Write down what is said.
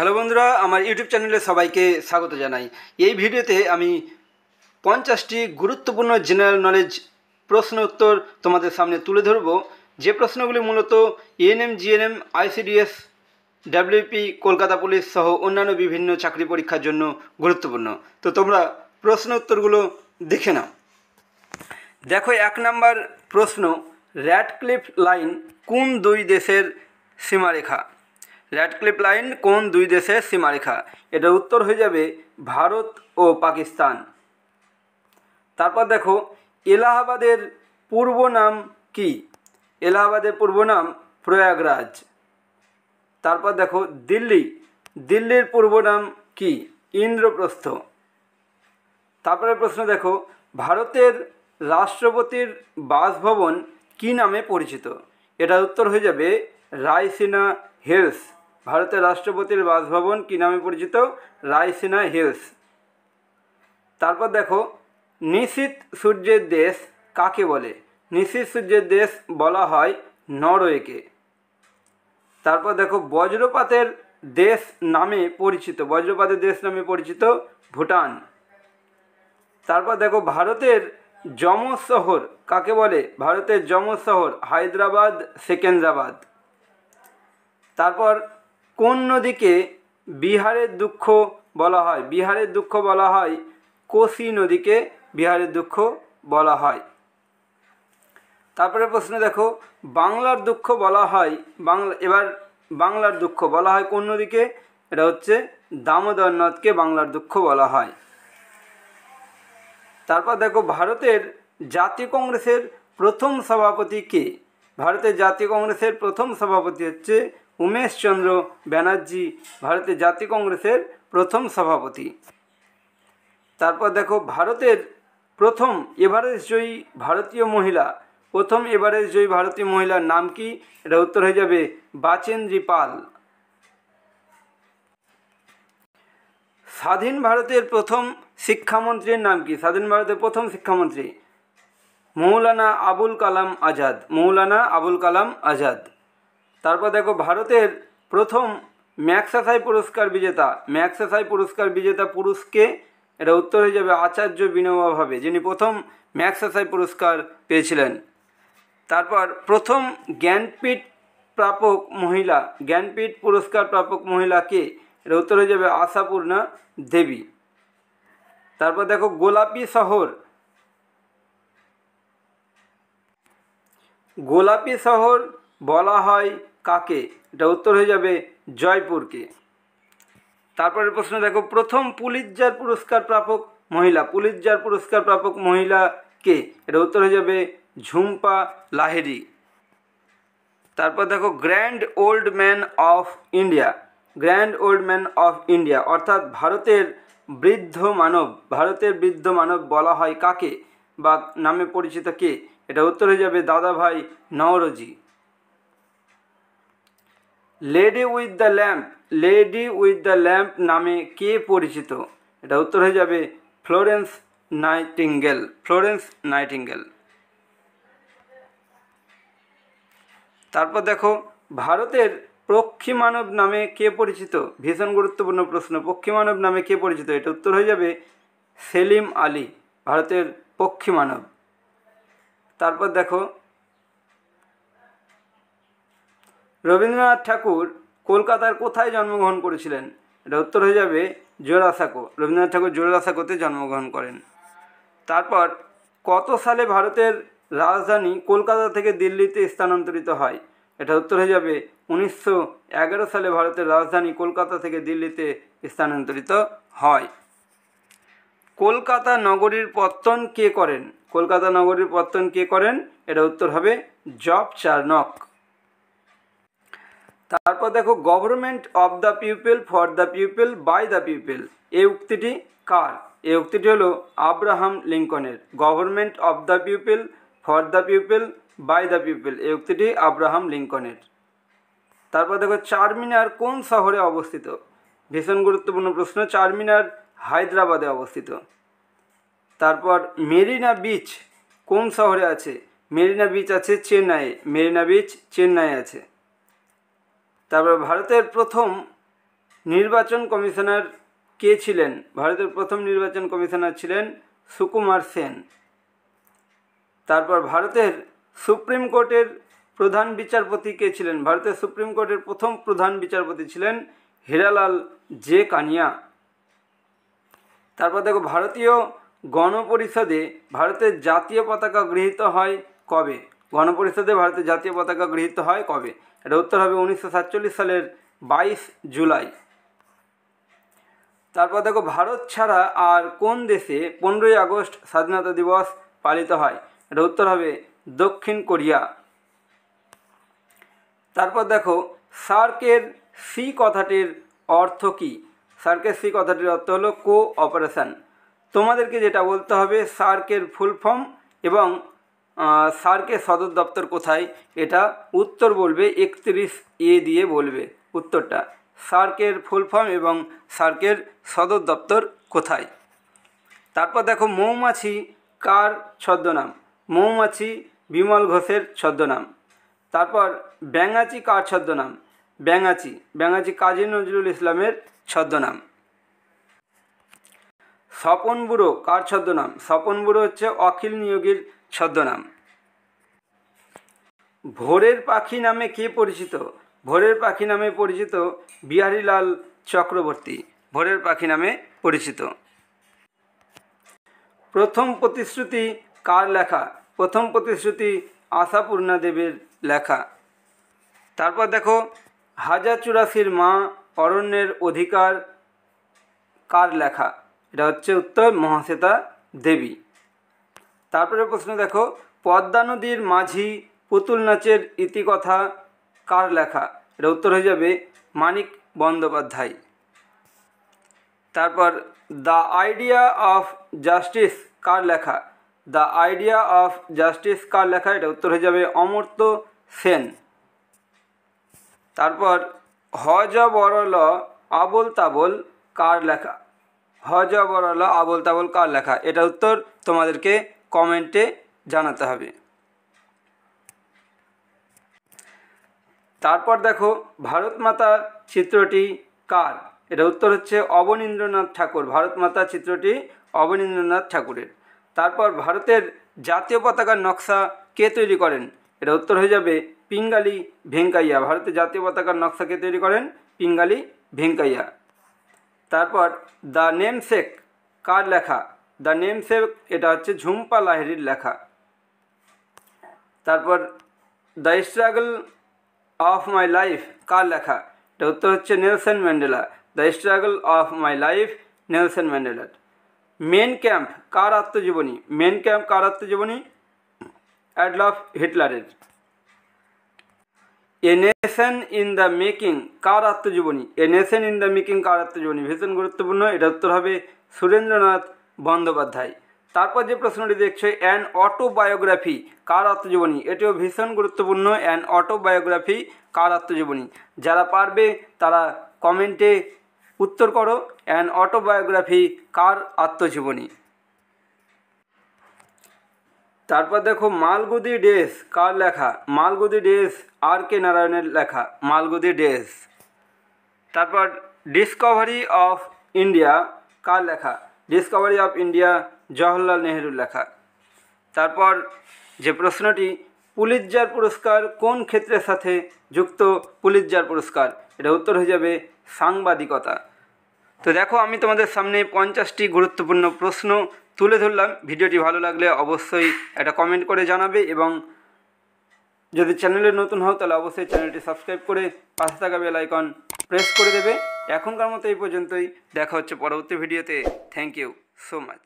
Hello বন্ধুরা, আমার YouTube চ্যানেলে সবাইকে স্বাগত জানাই। এই ভিডিওতে আমি 50টি গুরুত্বপূর্ণ জেনারেল নলেজ প্রশ্ন উত্তর তোমাদের সামনে তুলে ধরব, যে প্রশ্নগুলি মূলত ANM, GNM, ICDS, WP, Kolkata police সহ অন্যান্য বিভিন্ন চাকরি পরীক্ষার জন্য গুরুত্বপূর্ণ। তো তোমরা প্রশ্ন উত্তরগুলো দেখে নাও। দেখো, 1 নম্বর প্রশ্ন, র্যাডক্লিফ লাইন কোন দুই দেশের সীমারেখা? র্যাডক্লিফ লাইন কোন দুই দেশের সীমারেখা? এটার উত্তর হয়ে যাবে ভারত ও পাকিস্তান। তারপর দেখো, এলাহাবাদের পূর্ব নাম কি? এলাহাবাদের পূর্ব নাম প্রয়াগরাজ। তারপর দেখো, দিল্লির পূর্ব নাম কি? ইন্দ্রপ্রস্থ। তারপরে প্রশ্ন দেখো, ভারতের রাষ্ট্রপতির বাসভবন কি নামে পরিচিত? এটার উত্তর হয়ে যাবে রায়সিনা হিলস। ভারতের রাষ্ট্রপতির বাসভবন কি নামে পরিচিত? রায়সিনা হিলস। তারপর দেখো, নিশীথ সূর্যের দেশ কাকে বলে? নিশীথ সূর্যের দেশ বলা হয় নরওয়েকে। তারপর দেখো, বজ্রপাতের দেশ নামে পরিচিত ভুটান। তারপর দেখো, ভারতের যমজ শহর কাকে বলে? ভারতের যমজ শহর হায়দ্রাবাদ, সেকেন্দ্রাবাদ। তারপর কোন নদীকে বিহারের দুঃখ বলা হয়? বিহারের দুঃখ বলা হয় কোশি নদীকে বিহারের দুঃখ বলা হয়। তারপরে প্রশ্ন দেখো, বাংলার দুঃখ বলা হয় বাংলার দুঃখ বলা হয় কোন নদীকে? এটা হচ্ছে দামোদর নদকে বাংলার দুঃখ বলা হয়। তারপর দেখো, ভারতের জাতীয় কংগ্রেসের প্রথম সভাপতি কে? ভারতের জাতীয় কংগ্রেসের প্রথম সভাপতি হচ্ছে উমেশ চন্দ্র ব্যানার্জি, ভারতের জাতীয় কংগ্রেসের প্রথম সভাপতি। তারপর দেখো, ভারতের প্রথম এভারেস্ট জয়ী ভারতীয় মহিলার নাম কি? এটা উত্তর হয়ে যাবে বাচেন্দ্রী পাল। স্বাধীন ভারতের প্রথম শিক্ষামন্ত্রীর নাম কি? স্বাধীন ভারতের প্রথম শিক্ষামন্ত্রী মৌলানা আবুল কালাম আজাদ। তারপর দেখো, ভারতের প্রথম ম্যাগসাসাই পুরস্কার বিজেতা পুরুষকে? এটা উত্তর হয়ে যাবে আচার্য বিনোবা ভাবে, যিনি প্রথম ম্যাগসাসাই পুরস্কার পেয়েছিলেন। তারপর প্রথম জ্ঞানপীঠ পুরস্কার প্রাপক মহিলা কে? এটা উত্তর হয়ে যাবে আশাপূর্ণা দেবী। তারপর দেখো, গোলাপি শহর বলা হয় কাকে? এটা উত্তর হয়ে যাবে জয়পুরকে। তারপরের প্রশ্ন দেখো, প্রথম পুলিৎজার পুরস্কার প্রাপক মহিলা কে? এটা উত্তর হয়ে যাবে ঝুম্পা লাহিড়ী। তারপর দেখো, grand old man of India অর্থাৎ ভারতের বৃদ্ধ মানব বলা হয় কাকে বা নামে পরিচিত কে? এটা উত্তর হয়ে যাবে দাদাভাই Naoroji. Lady with the lamp নামে কে পরিচিত? এটা উত্তর হয়ে যাবে ফ্লোরেন্স নাইটিঙ্গেল। তারপর দেখো, ভারতের পক্ষী মানব নামে কে পরিচিত? ভীষণ গুরুত্বপূর্ণ প্রশ্ন, পক্ষী মানব নামে কে পরিচিত? এটা উত্তর হয়ে যাবে সেলিম আলী, ভারতের পক্ষী মানব। তারপর দেখো, রবীন্দ্রনাথ ঠাকুর কলকাতার কোথায় জন্মগ্রহণ করেছিলেন? এটা উত্তর হয়ে যাবে রবীন্দ্রনাথ ঠাকুর জোড়াসাঁকোতে জন্মগ্রহণ করেন। তারপর কত সালে ভারতের রাজধানী কলকাতা থেকে দিল্লিতে স্থানান্তরিত হয়? এটা উত্তর হয়ে যাবে 1911 সালে ভারতের রাজধানী কলকাতা থেকে দিল্লিতে স্থানান্তরিত হয়। কলকাতা নগরীর পত্তন কে করেন? এটা উত্তর হবে জব চার্নক। তারপর দেখো, government of the people, for the people, by the people, এই উক্তিটি কার? এই উক্তিটি হলো আব্রাহাম লিঙ্কনের। Government of the people, for the people, by the people, এই উক্তিটি আব্রাহাম লিঙ্কনের। তারপর দেখো, চারমিনার কোন শহরে অবস্থিত? ভীষণ গুরুত্বপূর্ণ প্রশ্ন, চারমিনার হায়দ্রাবাদে অবস্থিত। তারপর মেরিনা বিচ কোন শহরে আছে? মেরিনা বিচ আছে চেন্নাইয়ে আছে। তারপর ভারতের প্রথম নির্বাচন কমিশনার কে ছিলেন? ভারতের প্রথম নির্বাচন কমিশনার ছিলেন সুকুমার সেন। তারপর ভারতের সুপ্রিম কোর্টের প্রধান বিচারপতি কে ছিলেন? ভারতের সুপ্রিম কোর্টের প্রথম প্রধান বিচারপতি ছিলেন হীরালাল জে কানিয়া। তারপর দেখো, ভারতীয় গণপরিষদে ভারতের জাতীয় পতাকা গৃহীত হয় কবে? গণপরিষদে ভারতের জাতীয় পতাকা গৃহীত হয় কবে? এটা উত্তর হবে 1947 সালের 22 জুলাই। তারপর দেখো, ভারত ছাড়া আর কোন দেশে 15ই আগস্ট স্বাধীনতা দিবস পালিত হয়? এটা উত্তর হবে দক্ষিণ কোরিয়া। তারপর দেখো, সার্কের সি কথাটির অর্থ কী? সার্কের সি কথাটির অর্থ হলো কোঅপারেশন। তোমাদেরকে যেটা বলতে হবে সার্কের ফুল ফর্ম এবং সার্কের সদর দপ্তর কোথায়, এটা উত্তর বলবে 31A দিয়ে বলবে উত্তরটা। সার্কের ফুল ফর্ম এবং সার্কের সদর দপ্তর কোথায়। তারপর দেখো, মৌমাছি কার ছদ্মনাম? মৌমাছি বিমল ঘোষের ছদ্মনাম। তারপর ব্যাঙাচি কার ছদ্মনাম? ব্যাঙাচি কাজী নজরুল ইসলামের ছদ্মনাম। স্বপন বুড়ো কার ছদ্মনাম? স্বপন বুড়ো হচ্ছে অখিল নিয়োগীর ছদ্মনাম। ভোরের পাখি নামে কে পরিচিত? ভোরের পাখি নামে পরিচিত বিহারীলাল চক্রবর্তী। ভোরের পাখি নামে পরিচিত। প্রথম প্রতিশ্রুতি কার লেখা? প্রথম প্রতিশ্রুতি আশাপূর্ণা দেবীর লেখা। তারপর দেখো, হাজার চুরাশির মা অরণ্যের অধিকার কার লেখা? এটা হচ্ছে উত্তর মহাশ্বেতা দেবী। তারপরে প্রশ্ন দেখো, পদ্মা নদীর মাঝি পুতুল নাচের ইতিকথা কার লেখা? এটা উত্তর হয়ে যাবে মানিক বন্দ্যোপাধ্যায়। তারপর দ্য আইডিয়া অফ জাস্টিস কার লেখা? দ্য আইডিয়া অফ জাস্টিস কার লেখা? এটা উত্তর হয়ে যাবে অমর্ত্য সেন। তারপর হযবরল আবোল তাবোল কার লেখা? হযবরল আবোল তাবোল কার লেখা? এটা উত্তর তোমাদেরকে কমেন্টে জানাতে হবে। তারপর দেখো, ভারত মাতা চিত্রটি কার? এটা উত্তর হচ্ছে অবনীন্দ্রনাথ ঠাকুর। ভারত মাতা চিত্রটি অবনীন্দ্রনাথ ঠাকুরের। তারপর ভারতের জাতীয় পতাকার নকশা কে তৈরি করেন? এটা উত্তর হয়ে যাবে পিঙ্গালি ভেঙ্কাইয়া। ভারতের জাতীয় পতাকার নকশা কে তৈরি করেন? পিঙ্গালি ভেঙ্কাইয়া। তারপর দ্য নেমসেক কার লেখা? দ্য নেমসেক এটা হচ্ছে ঝুম্পা লাহিড়ির লেখা। তারপর the struggle of my life কার লেখা? এটা উত্তর হচ্ছে Nelson Mandela. The struggle of my life Nelson ম্যান্ডেলার। মেন ক্যাম্প কার আত্মজীবনী? মেন ক্যাম্প কার আত্মজীবনী? অ্যাডলফ হিটলারের। A nation in the making কার আত্মজীবনী? A nation in the making কার আত্মজীবনী? ভীষণ গুরুত্বপূর্ণ, এটা উত্তর হবে সুরেন্দ্রনাথ বন্দ্যোপাধ্যায়। তারপর যে প্রশ্নটি দেখছো, অ্যান অটোবায়োগ্রাফি কার আত্মজীবনী? এটিও ভীষণ গুরুত্বপূর্ণ। অ্যান অটোবায়োগ্রাফি কার আত্মজীবনী? যারা পারবে তারা কমেন্টে উত্তর করো, অ্যান অটোবায়োগ্রাফি কার আত্মজীবনী। তারপর দেখো, মালগুদি ডেজ কার লেখা? মালগুদি ডেজ আর.কে নারায়ণের লেখা। মালগুদি ডেজ। তারপর ডিসকভারি অফ ইন্ডিয়া কার লেখা? ডিসকভারি অফ ইন্ডিয়া জওহরলাল নেহরুর লেখা। তারপর যে প্রশ্নটি, পুলিৎজার পুরস্কার কোন ক্ষেত্রের সাথে যুক্ত? পুলিৎজার পুরস্কার এটা উত্তর হয়ে যাবে সাংবাদিকতা। তো দেখো, আমি তোমাদের সামনে 50টি গুরুত্বপূর্ণ প্রশ্ন তুলে ধরলাম। ভিডিওটি ভালো লাগলে অবশ্যই একটা কমেন্ট করে জানাবে এবং যদি চ্যানেলে নতুন হও তাহলে অবশ্যই চ্যানেলটি সাবস্ক্রাইব করে পাশে থাকা বেল আইকন প্রেস করে দেবে। এখনকার মতো এই পর্যন্তই, দেখা হচ্ছে পরবর্তী ভিডিওতে। Thank you so much.